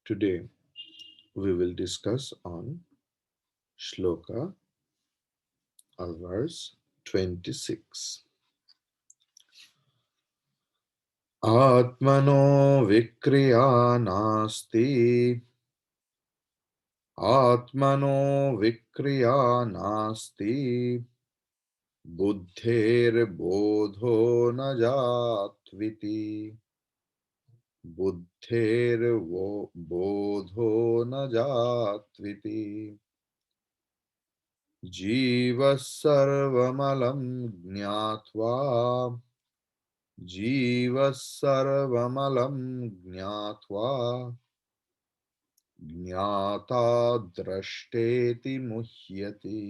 Today we will discuss on shloka or verse 26. Atmano vikriya nasti Atmano vikriya nasti buddher bodho na jatviti buddher bodho na jatviti jiva sarvamalam jnatva jiva sarvamalam jnatva ज्ञाता द्रष्टेति मुह्यति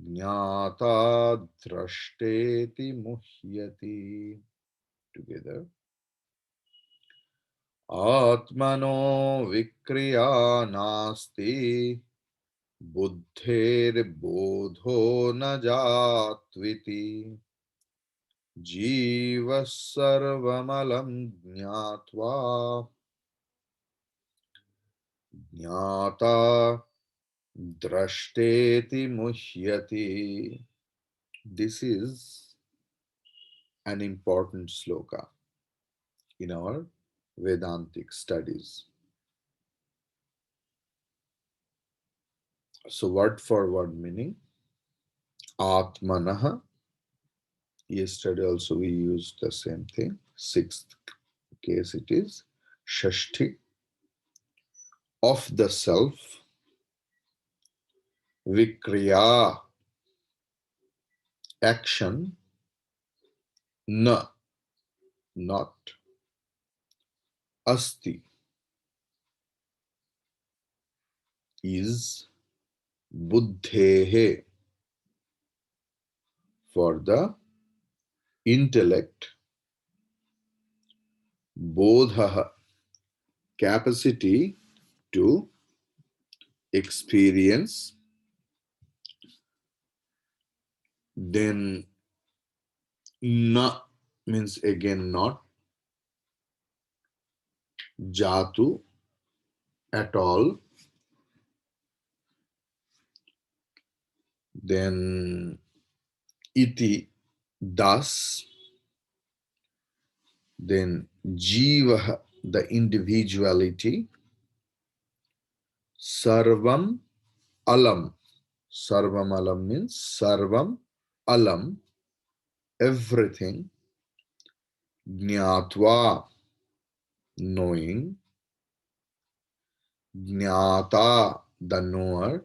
ज्ञाता द्रष्टेति मुह्यति together आत्मनो विक्रिया नास्ति बुद्धेर्बोधो न जात्विति जीवः सर्वमलं ज्ञात्वा ज्ञाता Drashteti muhyati. This is an important sloka in our Vedantic studies. So, word for word meaning Atmanaha. Yesterday also we used the same thing. Sixth case it is Shashti of the self. Vikriya action. Na not. Asti is buddhehe for the intellect, bodha capacity to experience, then na means again not, jatu at all, then iti thus, then jiva the individuality, sarvam alam. Sarvam alam means sarvam alam, everything, jnatva knowing, jnata the knower,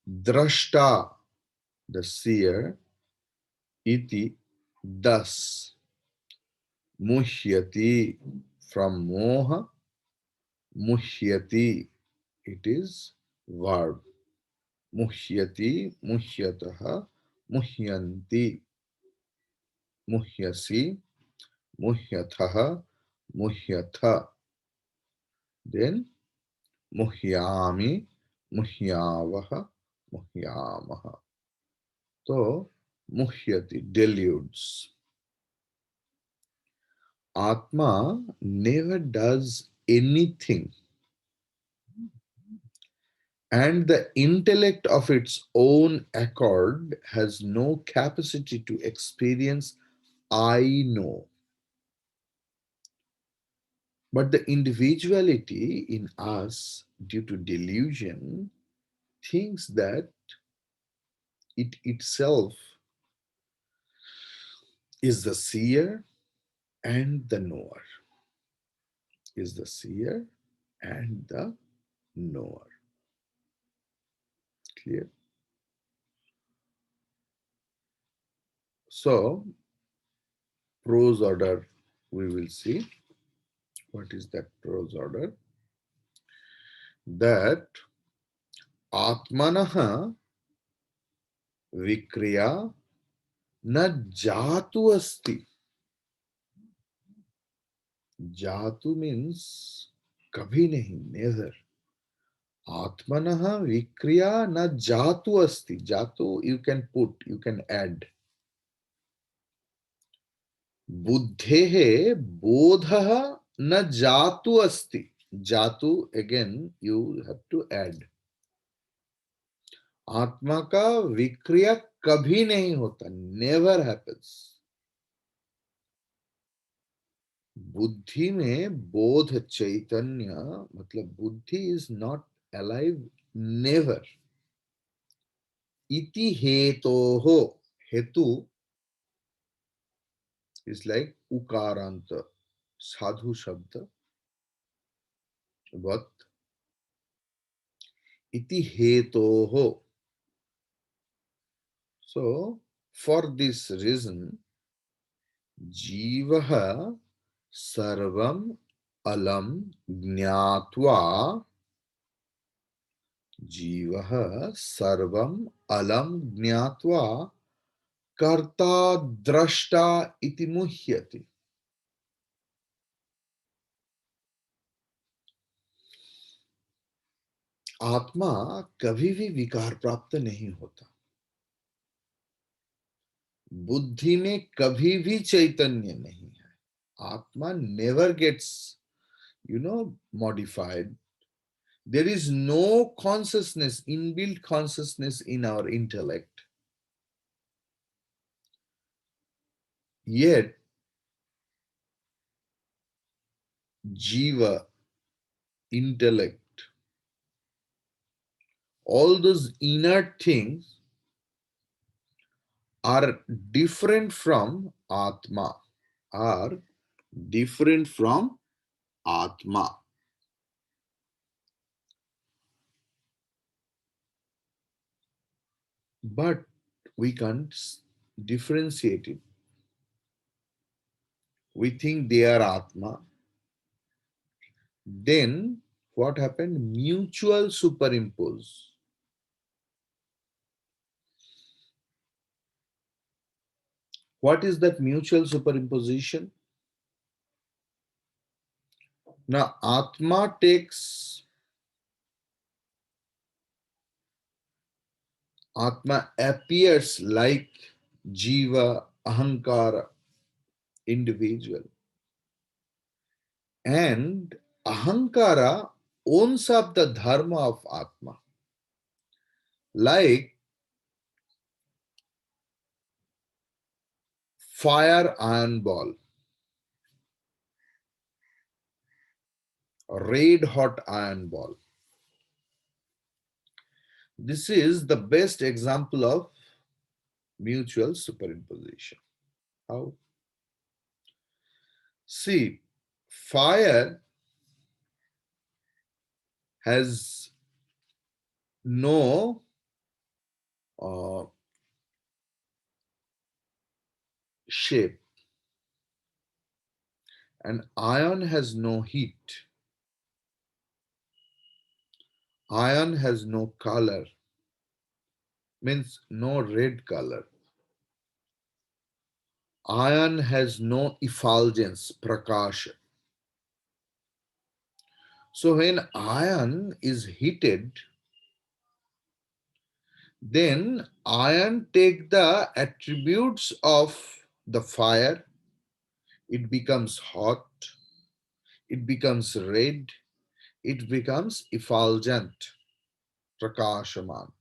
drashta the seer, iti thus, muhyati from moha, muhyati it is verb, muhyati, muhyataha, muhyanti, muhyasi, muhyataha, muhyatha, then muhyami, muhyavaha, muhyamaha. So muhyati deludes. Atma never does anything, and the intellect of its own accord has no capacity to experience I know. But the individuality in us, due to delusion, thinks that it itself is the seer and the knower, is the seer and the knower. Clear? So, prose order we will see. What is that prose order? That Atmanaha Vikriya na jatu asti. Jatu means kabhi nahi, never. Atmanaha Vikriya na jatu asti. Jatu you can put, you can add. Buddhehe bodhaha Na jatu asti. Jatu, again, you have to add. आत्मा का विक्रिया कभी नहीं होता, never happens. बुद्धि में बोध चैतन्य, मतलब बुद्धि इज नॉट अलाइव, नेवर. इति हेतो हो. हेतु इज लाइक उकारांत, साधु शब्द. But iti hetoho. So, for this reason, jivaha sarvam alam jnatva, jivaha sarvam alam jnatva karta drashta iti muhyati. आत्मा कभी भी विकार प्राप्त नहीं होता. बुद्धि में कभी भी चैतन्य नहीं है. Atma never gets, modified. There is no consciousness, inbuilt consciousness in our intellect. Yet, jiva, intellect, all those inner things are different from Atma, are different from Atma. But we can't differentiate it. We think they are Atma. Then what happened? Mutual superimpose. What is that mutual superimposition? Now, Atma appears like Jiva, Ahankara, individual. And Ahankara owns up the dharma of Atma. Like fire iron ball, red hot iron ball. This is the best example of mutual superimposition. How? See, fire has no shape, and iron has no heat. Iron has no color, means no red color. Iron has no effulgence, prakasha. So when iron is heated, then iron take the attributes of the fire. It becomes hot, it becomes red, it becomes effulgent, prakashaman.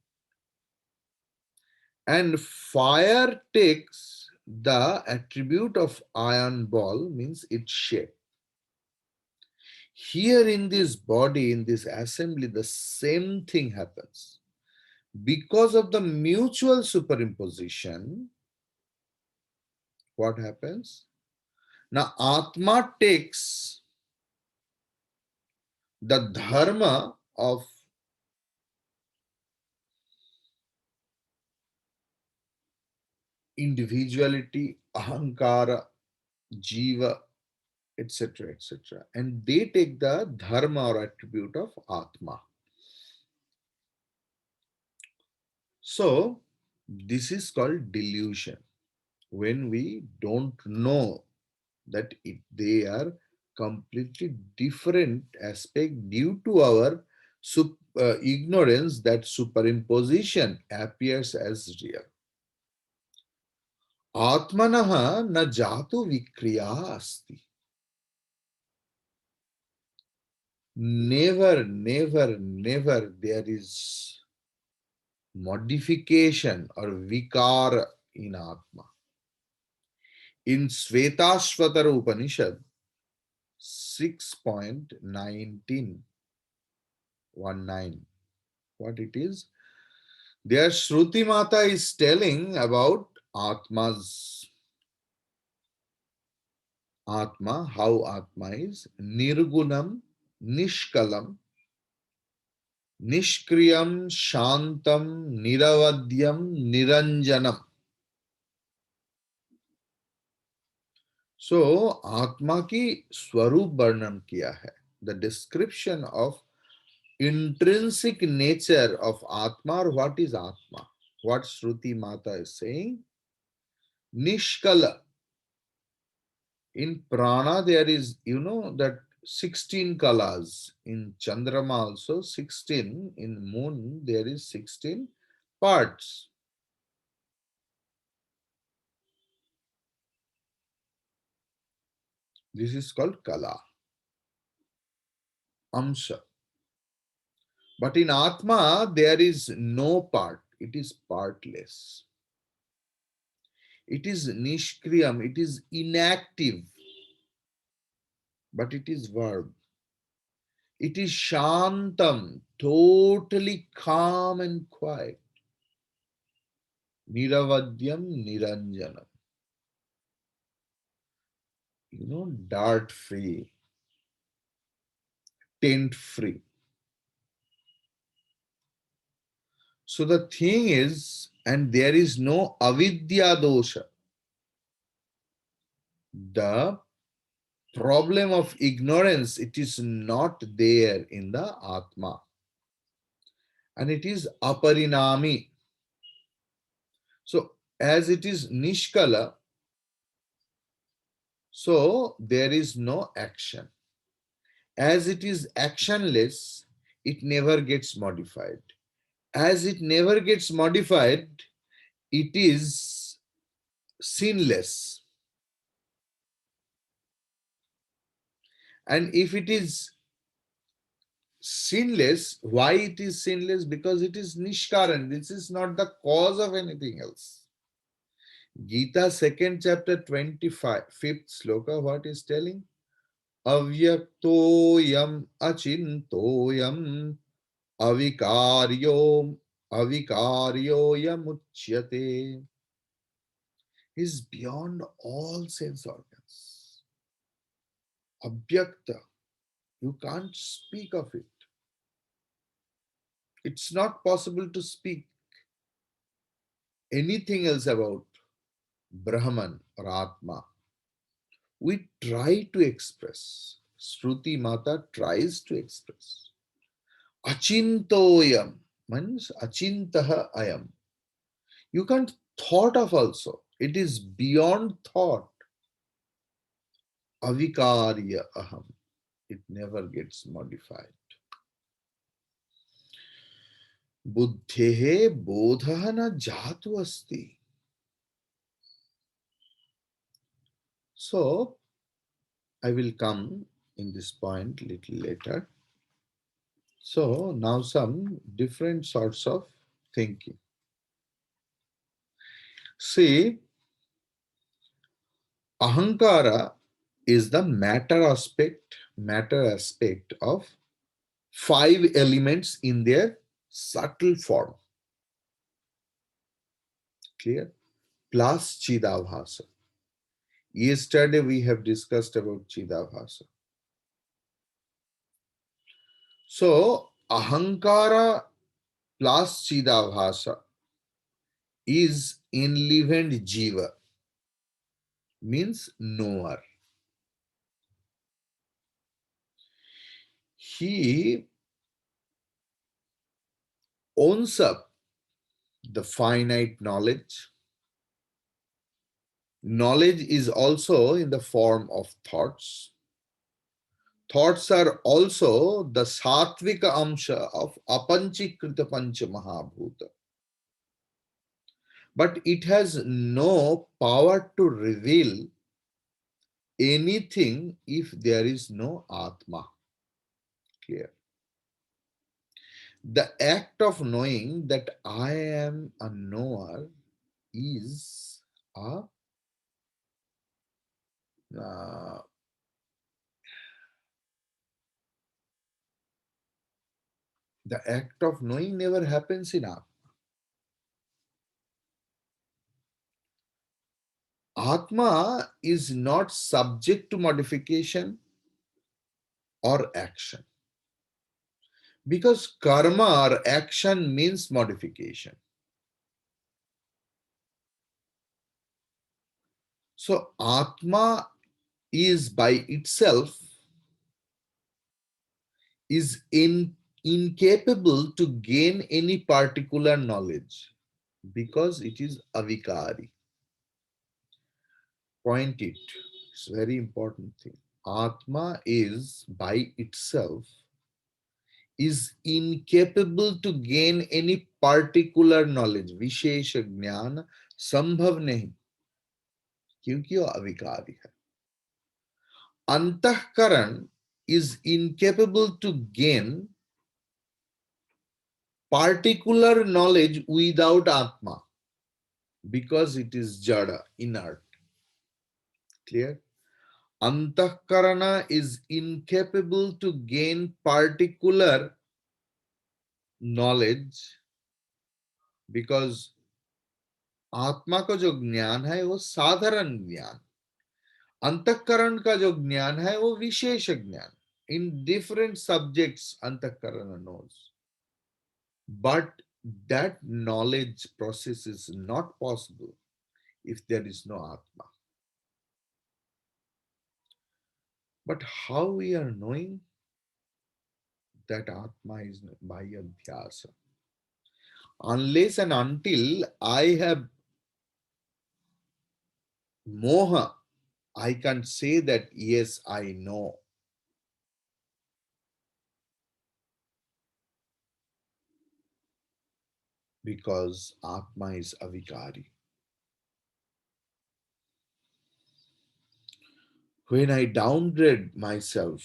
And fire takes the attribute of iron ball, means its shape. Here in this body, in this assembly, the same thing happens. Because of the mutual superimposition, what happens? Now, Atma takes the dharma of individuality, ahankara, jiva, etc., etc., and they take the dharma or attribute of Atma. So, this is called delusion. When we don't know that they are completely different aspect due to our ignorance, that superimposition appears as real. Atmanaha na jatu vikriya asti. Never, never, never there is modification or vikara in Atma. In Svetashvatara Upanishad 6.19, what it is? There Shruti Mata is telling about Atma, how Atma is Nirgunam, Nishkalam, Nishkriyam, Shantam, Niravadyam, Niranjanam. So, Atma की स्वरूप वर्णन किया है. The description of intrinsic nature of Atma, or what is Atma? What Shruti Mata is saying? Nishkala. In prana, there is, that 16 kalas. In Chandrama also 16. In moon, there is 16 parts. This is called kala, amsha. But in Atma, there is no part. It is partless. It is nishkriyam. It is inactive, but it is verb. It is shantam, totally calm and quiet. Niravadyam, niranjanam. Dart free, taint free. So the thing is, and there is no avidya dosha. The problem of ignorance, it is not there in the Atma. And it is aparinami. So as it is nishkala, so there is no action. As it is actionless, it never gets modified. As it never gets modified, it is sinless. And if it is sinless, why it is sinless? Because it is nishkaran. This is not the cause of anything else. Gita, second chapter, 25th sloka, what is telling? Avyaktoyam achintoyam avikaryoyam uchyate. Is beyond all sense organs. Abhyakta, you can't speak of it. It's not possible to speak anything else about Brahman or Atma. We try to express. Shruti Mata tries to express. Achintoyam means achintaha ayam. You can't thought of also. It is beyond thought. Avikarya aham. It never gets modified. Buddhehe bodha na jatu asti. So, I will come in this point little later. So, now some different sorts of thinking. See, ahankara is the matter aspect of 5 elements in their subtle form. Clear? Plus Chidabhasa. Yesterday we have discussed about Chidabhasa. So, ahankara plus Chidabhasa is enlivened jiva, means knower. He owns up the finite knowledge. Knowledge is also in the form of thoughts. Thoughts are also the sattvika amsha of apanchikrita pancha mahabhuta. But it has no power to reveal anything if there is no Atma. Clear. The act of knowing that I am a knower is a uh, the act of knowing never happens in Atma. Atma is not subject to modification or action because karma or action means modification. So Atma is by itself is incapable to gain any particular knowledge because it is avikari. Point it. It's a very important thing. Atma is by itself is incapable to gain any particular knowledge. विशेष ज्ञान संभव नहीं क्योंकि वो अविकारी है. अंतःकरण is incapable to gain particular knowledge without Atma because it is jada, inert. Clear? Antahkarana is incapable to gain particular knowledge because आत्मा का जो ज्ञान है वो साधारण ज्ञान, अंतःकरण का जो ज्ञान है वो विशेष ज्ञान. In different subjects antahkarana knows, but that knowledge process is not possible if there is no Atma. But how we are knowing that Atma is by adhyasa? Unless and until I have moha, I can say that yes, I know. Because Atma is avikari. When I downgrade myself,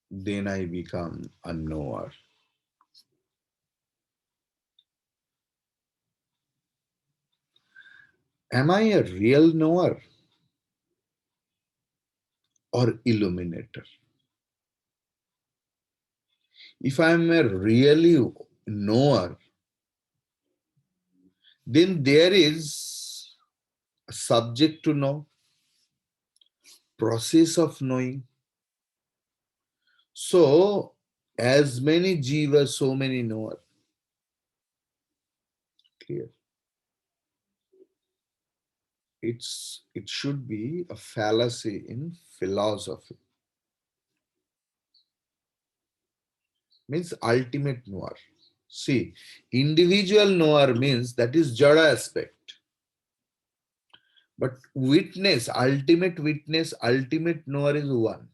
then I become a knower. Am I a real knower or illuminator? If I am a really knower, then there is a subject to know, process of knowing. So, as many jivas, so many knower. Clear? It should be a fallacy in philosophy. Means ultimate knower. See, individual knower means that is jada aspect. But witness, ultimate knower is one.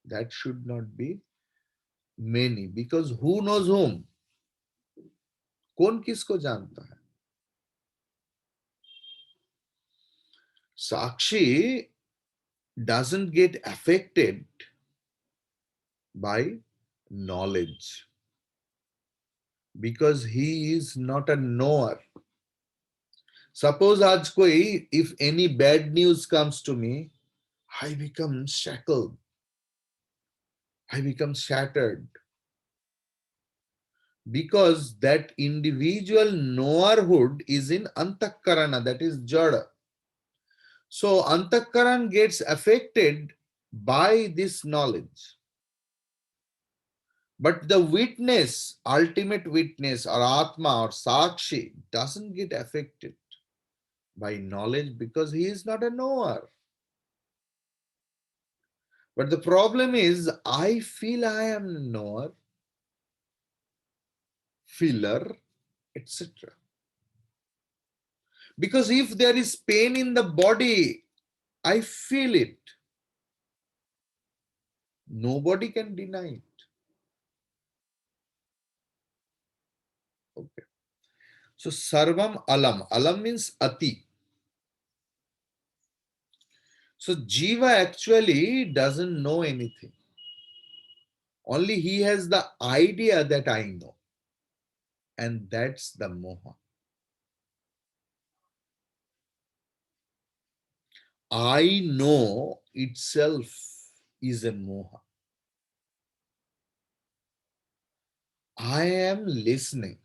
That should not be many. Because who knows whom? कौन किसको जानता है? Sakshi doesn't get affected by knowledge because he is not a knower. Suppose आज कोई, if any bad news comes to me, I become shackled. I become shattered. Because that individual knowerhood is in antakarana, that is jada. So antakaran gets affected by this knowledge. But the witness, ultimate witness or atma or sakshi doesn't get affected by knowledge because he is not a knower. But the problem is I feel I am a knower, feeler, etc. Because if there is pain in the body, I feel it. Nobody can deny it. Okay. So sarvam alam. Alam means ati. So jiva actually doesn't know anything. Only he has the idea that I know, and that's the moha. I know itself is a moha. I am listening.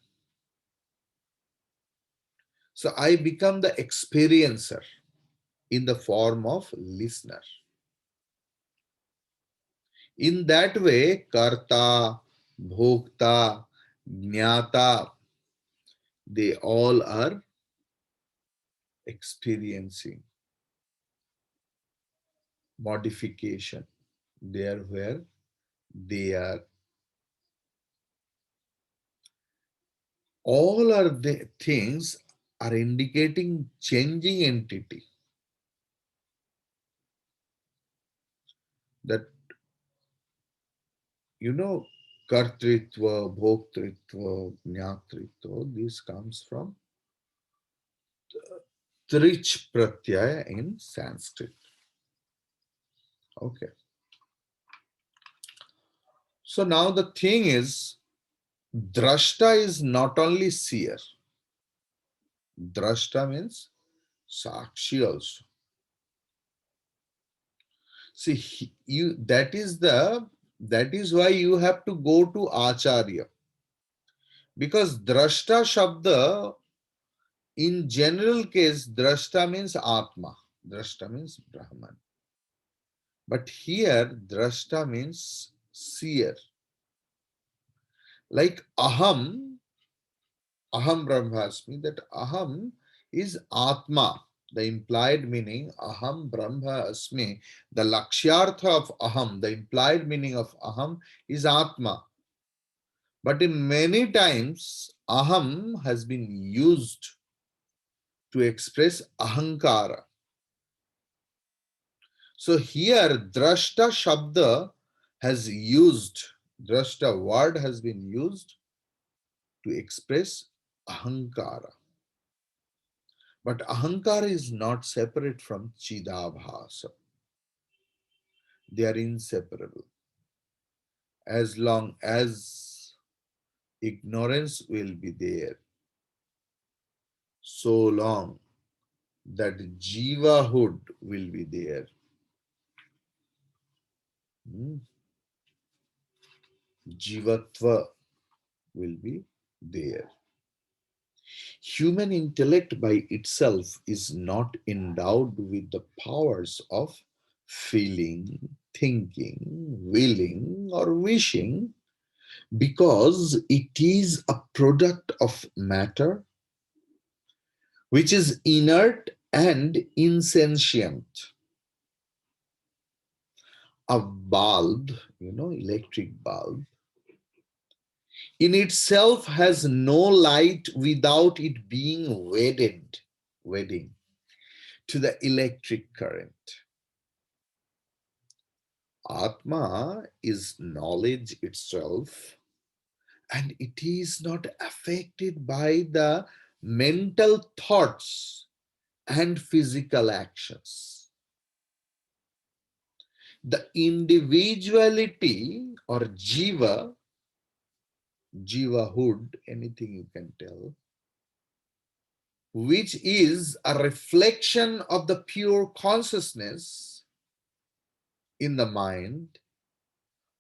So I become the experiencer in the form of listener. In that way, karta, bhokta, jnata, they all are experiencing modification. They are where they are. All are the things are indicating changing entity. That, you know, kartritva, bhoktritva, jnatritva, this comes from trich pratyaya in Sanskrit. Okay. So now the thing is, drashta is not only seer. Drashta means sakshi also. See, you that is why you have to go to acharya, because drashta shabda in general case drashta means atma, drashta means Brahman, but here drashta means seer. Like aham brahmasmi, that aham is atma. The implied meaning aham brahma asmi, the lakshyartha of aham, the implied meaning of aham is atma. But in many times aham has been used to express ahankara. So here drashta shabda has used, drashta word has been used to express ahankara. But ahankara is not separate from chidabhasa. They are inseparable. As long as ignorance will be there, so long that jivahood will be there. Hmm? Jivatva will be there. Human intellect by itself is not endowed with the powers of feeling, thinking, willing, or wishing, because it is a product of matter which is inert and insentient. A bulb, electric bulb, in itself has no light without it being wedding to the electric current. Atma is knowledge itself, and it is not affected by the mental thoughts and physical actions. The individuality or jivahood, anything you can tell, which is a reflection of the pure consciousness in the mind,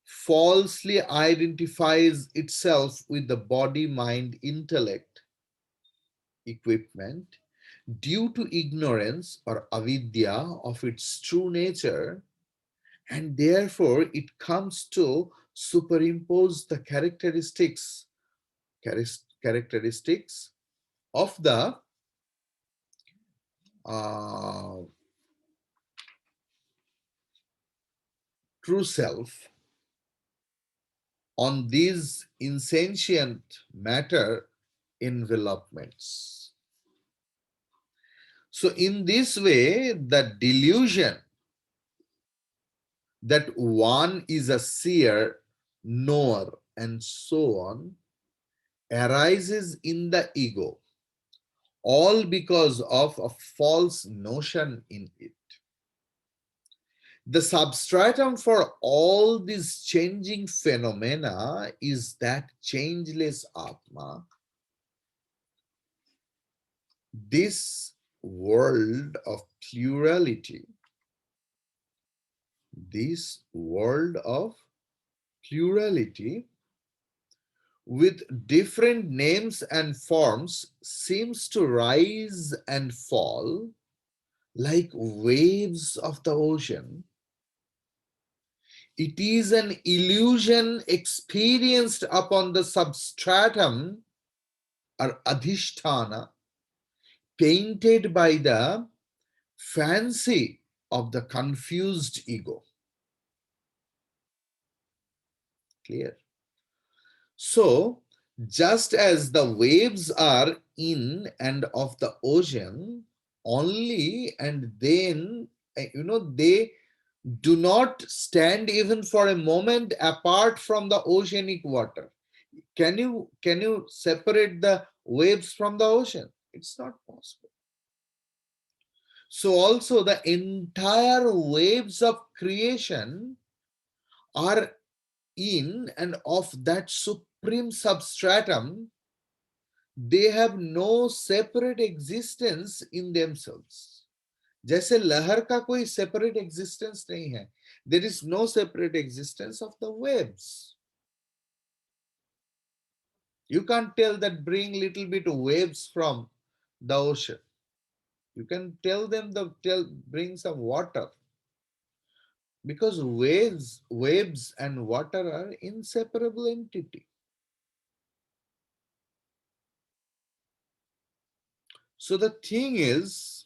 falsely identifies itself with the body, mind, intellect, equipment due to ignorance or avidya of its true nature, and therefore it comes to superimpose the characteristics of the uh, true self on these insentient matter envelopments. So in this way, the delusion that one is a seer, knower, and so on arises in the ego, all because of a false notion in it. The substratum for all these changing phenomena is that changeless Atma, this world of plurality, this world of plurality with different names and forms seems to rise and fall like waves of the ocean. It is an illusion experienced upon the substratum or adhisthana, painted by the fancy of the confused ego. Clear? So, just as the waves are in and of the ocean, only and then, they do not stand even for a moment apart from the oceanic water. Can you separate the waves from the ocean? It's not possible. So also the entire waves of creation are in and of that supreme substratum. They have no separate existence in themselves. जैसे लहर का कोई separate existence नहीं है. There is no separate existence of the waves. You can't tell that bring little bit waves from the ocean. You can tell them bring some water, because waves and water are inseparable entity. So the thing is,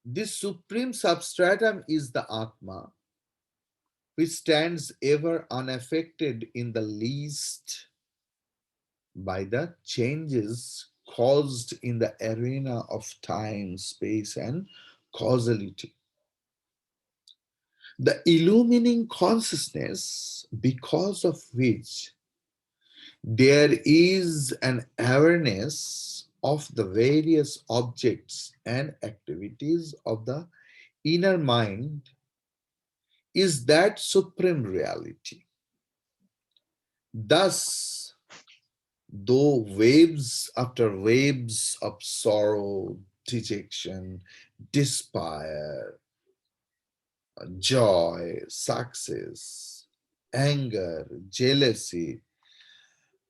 this supreme substratum is the Atma, which stands ever unaffected in the least by the changes caused in the arena of time, space, and causality. The illumining consciousness, because of which there is an awareness of the various objects and activities of the inner mind, is that supreme reality. Thus, though waves after waves of sorrow, dejection, despair, joy, success, anger, jealousy,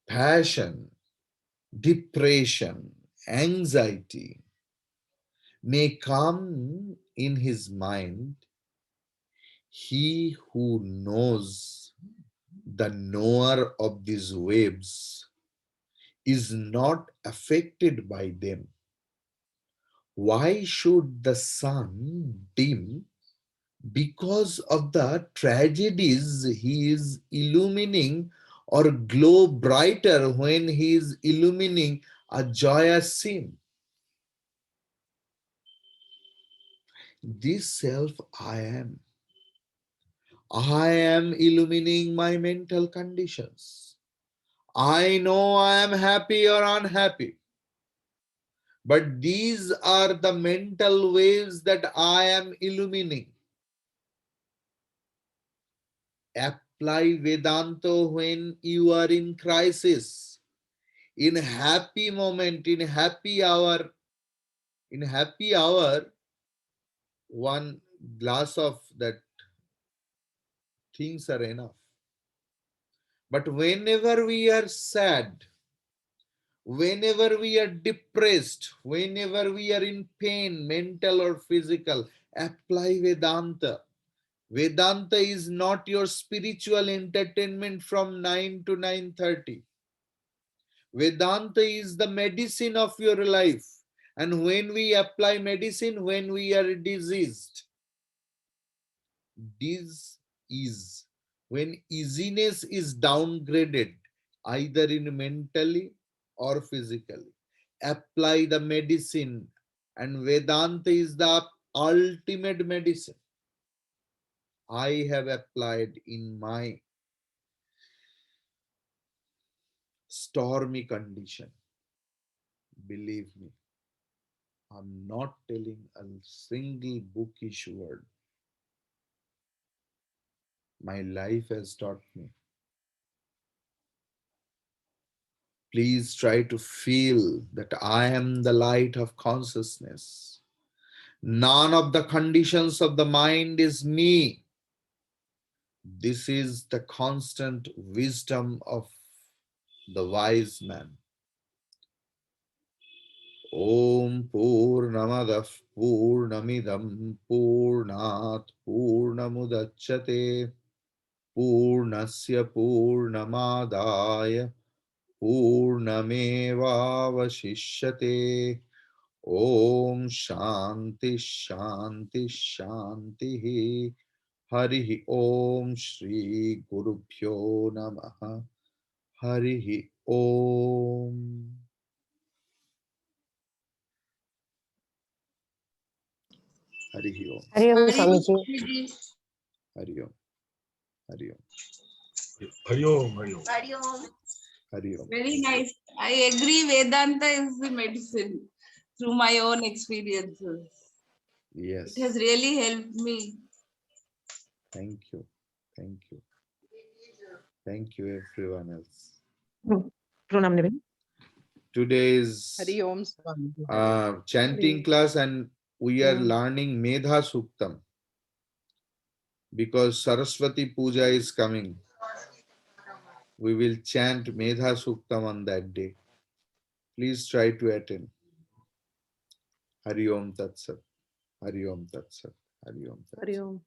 passion, depression, anxiety may come in his mind, he who knows, the knower of these waves, is not affected by them. Why should the sun dim because of the tragedies he is illumining, or glow brighter when he is illumining a joyous scene? This self I am illumining my mental conditions. I know I am happy or unhappy, but these are the mental waves that I am illumining. Apply Vedanta when you are in crisis, in happy moment, in happy hour, one glass of that things are enough. But whenever we are sad, whenever we are depressed, whenever we are in pain, mental or physical, apply Vedanta. Vedanta is not your spiritual entertainment from 9 to 9:30. Vedanta is the medicine of your life. And when we apply medicine, when we are diseased, this is when easiness is downgraded, either in mentally or physically. Apply the medicine, and Vedanta is the ultimate medicine. I have applied in my stormy condition. Believe me, I'm not telling a single bookish word. My life has taught me. Please try to feel that I am the light of consciousness. None of the conditions of the mind is me. This is the constant wisdom of the wise man. Om Purnamadah Purnamidam Purnat Purnamudachyate Purnasya Purnamadaya Purnamevavashishyate. Om Shanti Shanti Shanti. Hari Om Shri Gurubhyo Namaha. Hari Om. Hari Om. Hari Om Hari Om, Swamiji. Swamiji. Hari Om. Hari Om. Hari Om, Hari Om. Hari Om. Hari Om. Very nice. I agree. Vedanta is the medicine through my own experiences. Yes. It has really helped me. Thank you. Thank you. Thank you, everyone else. Pranam Nivin. Today's Hari Om Swamiji. chanting class, and we are learning Medha Suktam because Saraswati Puja is coming. We will chant Medha Suktam on that day. Please try to attend. Hari Om Tat Sat. Hari Om Tat Sat. Hari Om Tat Sat. Hari Om.